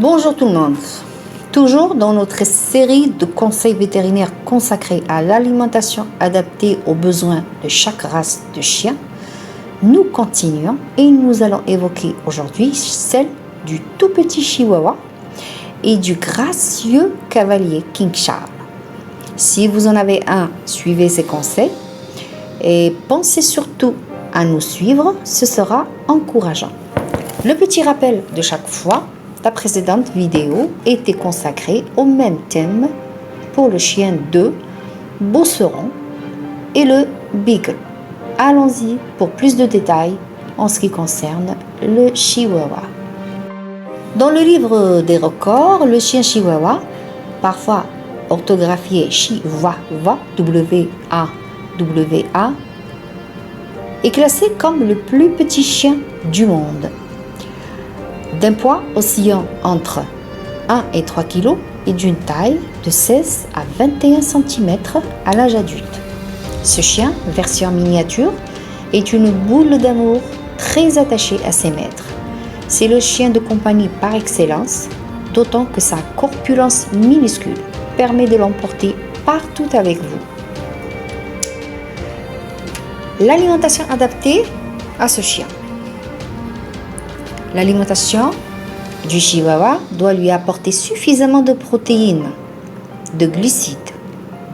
Bonjour tout le monde. Toujours dans notre série de conseils vétérinaires consacrés à l'alimentation adaptée aux besoins de chaque race de chien, nous continuons et nous allons évoquer aujourd'hui celle du tout petit chihuahua et du gracieux cavalier King Charles. Si vous en avez un, suivez ces conseils et pensez surtout à nous suivre, ce sera encourageant. Le petit rappel de chaque fois, la précédente vidéo était consacrée au même thème pour le chien de Beauceron et le Beagle. Allons-y pour plus de détails en ce qui concerne le chihuahua. Dans le livre des records, le chien chihuahua, parfois orthographié Chihuahua, W-A-W-A, est classé comme le plus petit chien du monde. D'un poids oscillant entre 1 et 3 kg et d'une taille de 16 à 21 cm à l'âge adulte. Ce chien, version miniature, est une boule d'amour très attachée à ses maîtres. C'est le chien de compagnie par excellence, d'autant que sa corpulence minuscule permet de l'emporter partout avec vous. L'alimentation adaptée à ce chien. L'alimentation du chihuahua doit lui apporter suffisamment de protéines, de glucides,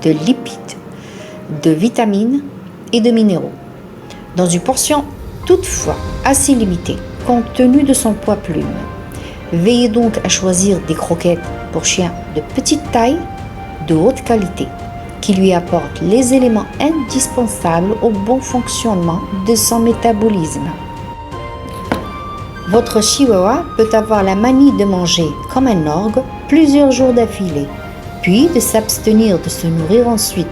de lipides, de vitamines et de minéraux, dans une portion toutefois assez limitée, compte tenu de son poids plume. Veillez donc à choisir des croquettes pour chiens de petite taille, de haute qualité, qui lui apportent les éléments indispensables au bon fonctionnement de son métabolisme. Votre chihuahua peut avoir la manie de manger comme un orgue plusieurs jours d'affilée, puis de s'abstenir de se nourrir ensuite.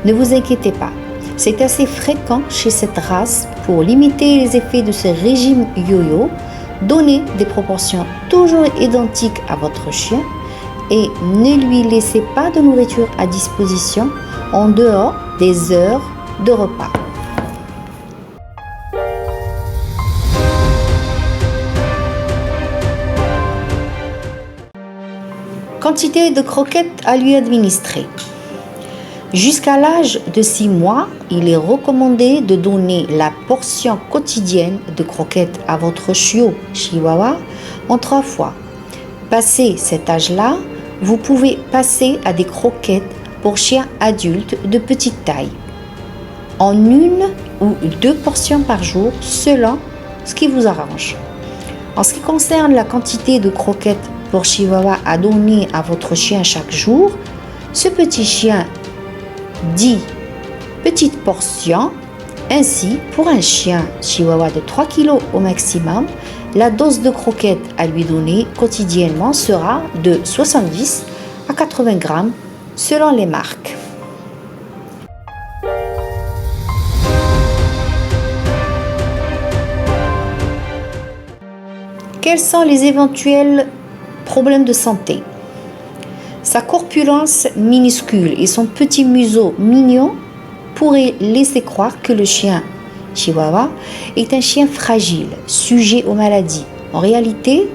Ne vous inquiétez pas, c'est assez fréquent chez cette race pour limiter les effets de ce régime yo-yo. Donnez des proportions toujours identiques à votre chien et ne lui laissez pas de nourriture à disposition en dehors des heures de repas. Quantité de croquettes à lui administrer. Jusqu'à l'âge de 6 mois, il est recommandé de donner la portion quotidienne de croquettes à votre chiot chihuahua en 3 fois. Passé cet âge-là, vous pouvez passer à des croquettes pour chiens adultes de petite taille, en 1 ou 2 portions par jour selon ce qui vous arrange. En ce qui concerne la quantité de croquettes pour chihuahua à donner à votre chien chaque jour, ce petit chien dit petite portion. Ainsi, pour un chien chihuahua de 3 kg au maximum, la dose de croquettes à lui donner quotidiennement sera de 70 à 80 grammes selon les marques. Quels sont les éventuels problèmes de santé? Sa corpulence minuscule et son petit museau mignon pourraient laisser croire que le chien chihuahua est un chien fragile, sujet aux maladies. En réalité,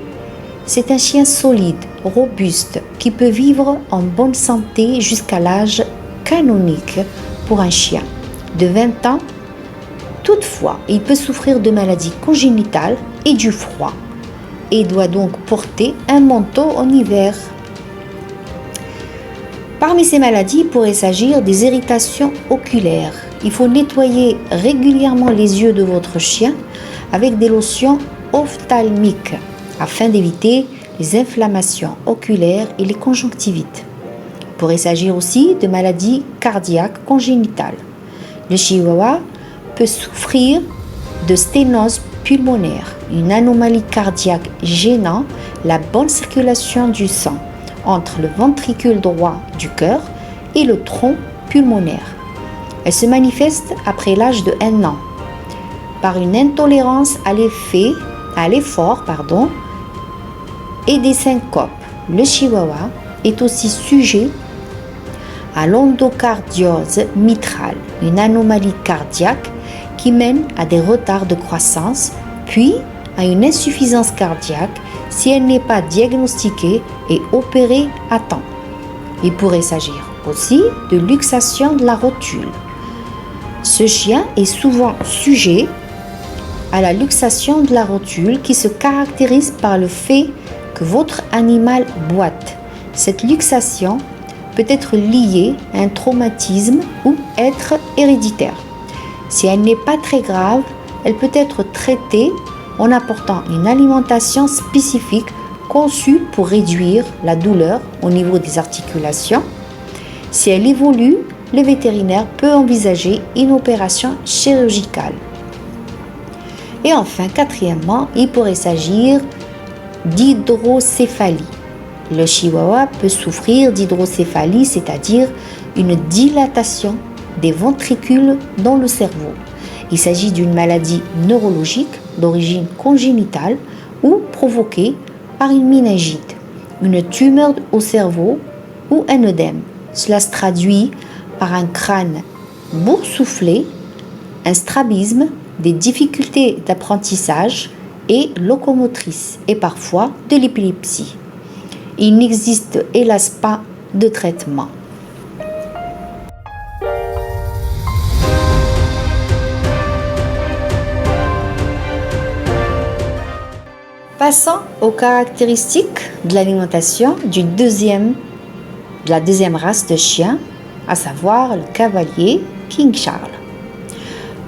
c'est un chien solide, robuste, qui peut vivre en bonne santé jusqu'à l'âge canonique pour un chien de 20 ans. Toutefois, il peut souffrir de maladies congénitales et du froid, et doit donc porter un manteau en hiver. Parmi ces maladies, il pourrait s'agir des irritations oculaires. Il faut nettoyer régulièrement les yeux de votre chien avec des lotions ophtalmiques afin d'éviter les inflammations oculaires et les conjonctivites. Il pourrait s'agir aussi de maladies cardiaques congénitales. Le chihuahua peut souffrir de sténose pulmonaire, une anomalie cardiaque gênant la bonne circulation du sang entre le ventricule droit du cœur et le tronc pulmonaire. Elle se manifeste après l'âge de 1 an par une intolérance à l'effort et des syncopes. Le chihuahua est aussi sujet à l'endocardiose mitrale, une anomalie cardiaque qui mène à des retards de croissance, puis à une insuffisance cardiaque si elle n'est pas diagnostiquée et opérée à temps. Il pourrait s'agir aussi de luxation de la rotule. Ce chien est souvent sujet à la luxation de la rotule qui se caractérise par le fait que votre animal boite. Cette luxation peut être liée à un traumatisme ou être héréditaire. Si elle n'est pas très grave, elle peut être traitée en apportant une alimentation spécifique conçue pour réduire la douleur au niveau des articulations. Si elle évolue, le vétérinaire peut envisager une opération chirurgicale. Et enfin, quatrièmement, il pourrait s'agir d'hydrocéphalie. Le chihuahua peut souffrir d'hydrocéphalie, c'est-à-dire une dilatation des ventricules dans le cerveau. Il s'agit d'une maladie neurologique d'origine congénitale ou provoquée par une méningite, une tumeur au cerveau ou un œdème. Cela se traduit par un crâne boursouflé, un strabisme, des difficultés d'apprentissage et locomotrices et parfois de l'épilepsie. Il n'existe hélas pas de traitement. Passons aux caractéristiques de l'alimentation de la deuxième race de chien, à savoir le cavalier King Charles.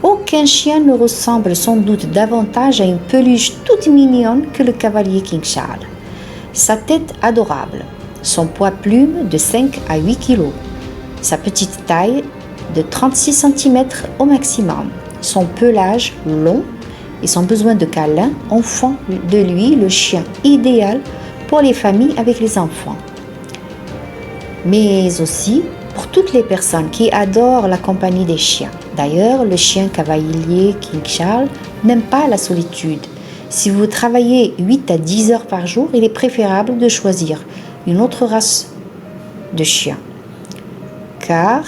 Aucun chien ne ressemble sans doute davantage à une peluche toute mignonne que le cavalier King Charles. Sa tête adorable, son poids plume de 5 à 8 kg, sa petite taille de 36 cm au maximum, son pelage long et son besoin de câlin en font de lui le chien idéal pour les familles avec les enfants. Mais aussi pour toutes les personnes qui adorent la compagnie des chiens. D'ailleurs, le chien cavalier King Charles n'aime pas la solitude. Si vous travaillez 8 à 10 heures par jour, il est préférable de choisir une autre race de chien, car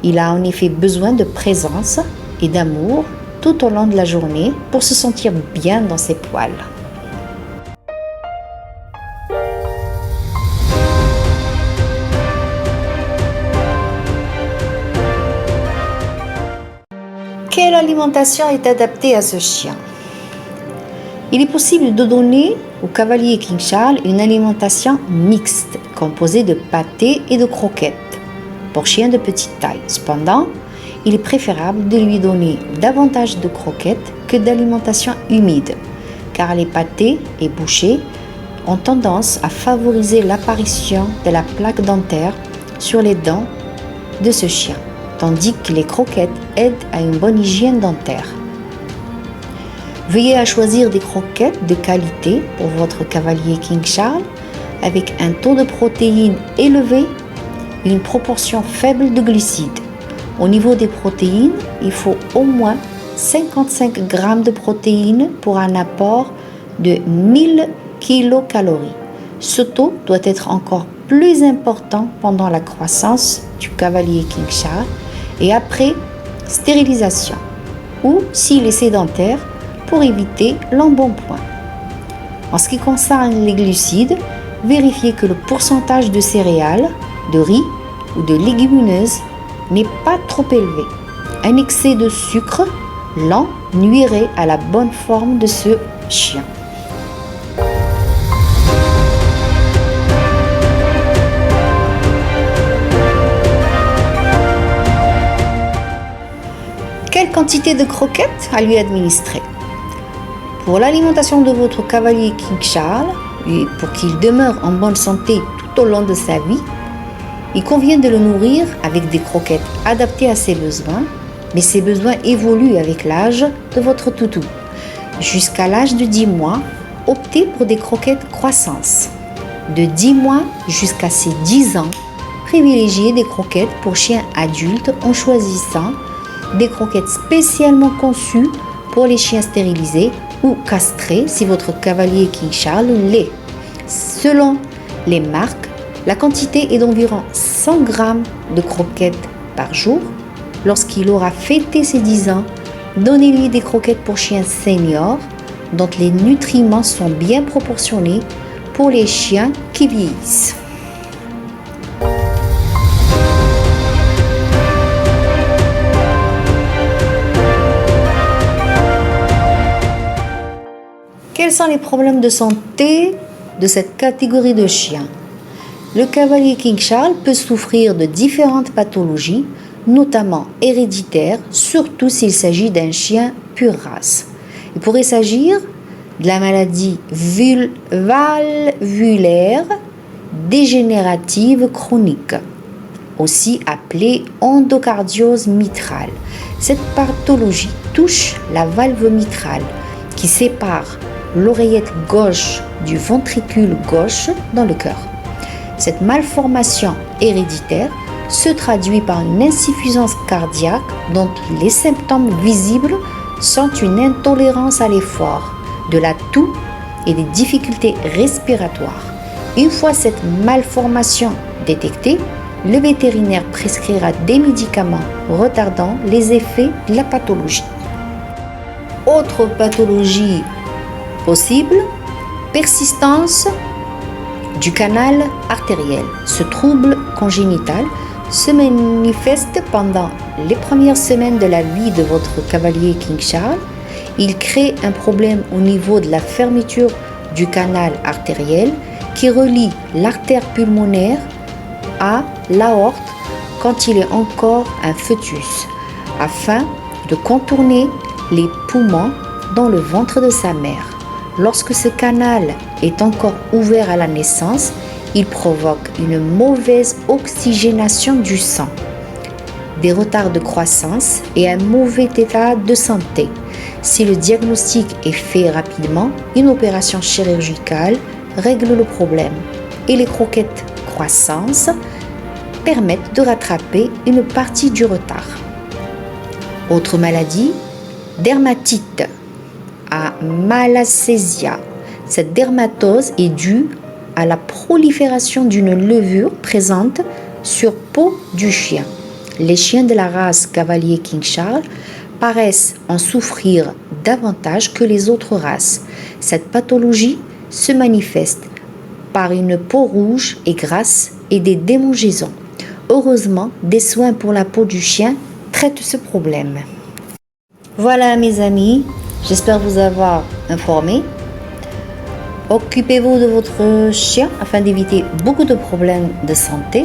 il a en effet besoin de présence et d'amour tout au long de la journée pour se sentir bien dans ses poils. Quelle alimentation est adaptée à ce chien? Il est possible de donner au cavalier King Charles une alimentation mixte, composée de pâtés et de croquettes, pour chiens de petite taille. Cependant, il est préférable de lui donner davantage de croquettes que d'alimentation humide, car les pâtés et bouchées ont tendance à favoriser l'apparition de la plaque dentaire sur les dents de ce chien, tandis que les croquettes aident à une bonne hygiène dentaire. Veuillez à choisir des croquettes de qualité pour votre cavalier King Charles avec un taux de protéines élevé et une proportion faible de glucides. Au niveau des protéines, il faut au moins 55 g de protéines pour un apport de 1000 kcal. Ce taux doit être encore plus important pendant la croissance du cavalier King Charles et après stérilisation, ou s'il est sédentaire, pour éviter l'embonpoint. En ce qui concerne les glucides, vérifiez que le pourcentage de céréales, de riz ou de légumineuses n'est pas trop élevé. Un excès de sucre lent nuirait à la bonne forme de ce chien. Quelle quantité de croquettes à lui administrer? Pour l'alimentation de votre cavalier King Charles, et pour qu'il demeure en bonne santé tout au long de sa vie, il convient de le nourrir avec des croquettes adaptées à ses besoins, mais ces besoins évoluent avec l'âge de votre toutou. Jusqu'à l'âge de 10 mois, optez pour des croquettes croissance. De 10 mois jusqu'à ses 10 ans, privilégiez des croquettes pour chiens adultes en choisissant des croquettes spécialement conçues pour les chiens stérilisés ou castrés si votre cavalier King Charles l'est. Selon les marques, la quantité est d'environ 100 g de croquettes par jour. Lorsqu'il aura fêté ses 10 ans, donnez-lui des croquettes pour chiens seniors dont les nutriments sont bien proportionnés pour les chiens qui vieillissent. Quels sont les problèmes de santé de cette catégorie de chiens? Le cavalier King Charles peut souffrir de différentes pathologies, notamment héréditaires, surtout s'il s'agit d'un chien pure race. Il pourrait s'agir de la maladie valvulaire dégénérative chronique, aussi appelée endocardiose mitrale. Cette pathologie touche la valve mitrale qui sépare l'oreillette gauche du ventricule gauche dans le cœur. Cette malformation héréditaire se traduit par une insuffisance cardiaque dont les symptômes visibles sont une intolérance à l'effort, de la toux et des difficultés respiratoires. Une fois cette malformation détectée, le vétérinaire prescrira des médicaments retardant les effets de la pathologie. Autre pathologie possible, persistance du canal artériel. Ce trouble congénital se manifeste pendant les premières semaines de la vie de votre cavalier King Charles. Il crée un problème au niveau de la fermeture du canal artériel qui relie l'artère pulmonaire à l'aorte quand il est encore un fœtus, afin de contourner les poumons dans le ventre de sa mère. Lorsque ce canal est encore ouvert à la naissance, il provoque une mauvaise oxygénation du sang, des retards de croissance et un mauvais état de santé. Si le diagnostic est fait rapidement, une opération chirurgicale règle le problème et les croquettes croissance permettent de rattraper une partie du retard. Autre maladie, dermatite à malacésia. Cette dermatose est due à la prolifération d'une levure présente sur peau du chien. Les chiens de la race cavalier King Charles paraissent en souffrir davantage que les autres races. Cette pathologie se manifeste par une peau rouge et grasse et des démangeaisons. Heureusement, des soins pour la peau du chien traitent ce problème. Voilà mes amis, j'espère vous avoir informé. Occupez-vous de votre chien afin d'éviter beaucoup de problèmes de santé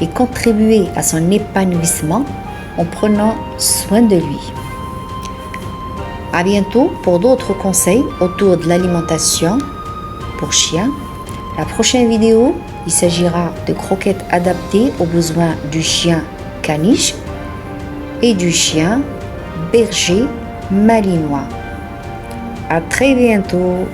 et contribuer à son épanouissement en prenant soin de lui. À bientôt pour d'autres conseils autour de l'alimentation pour chiens. La prochaine vidéo, il s'agira de croquettes adaptées aux besoins du chien caniche et du chien berger malinois. À très bientôt.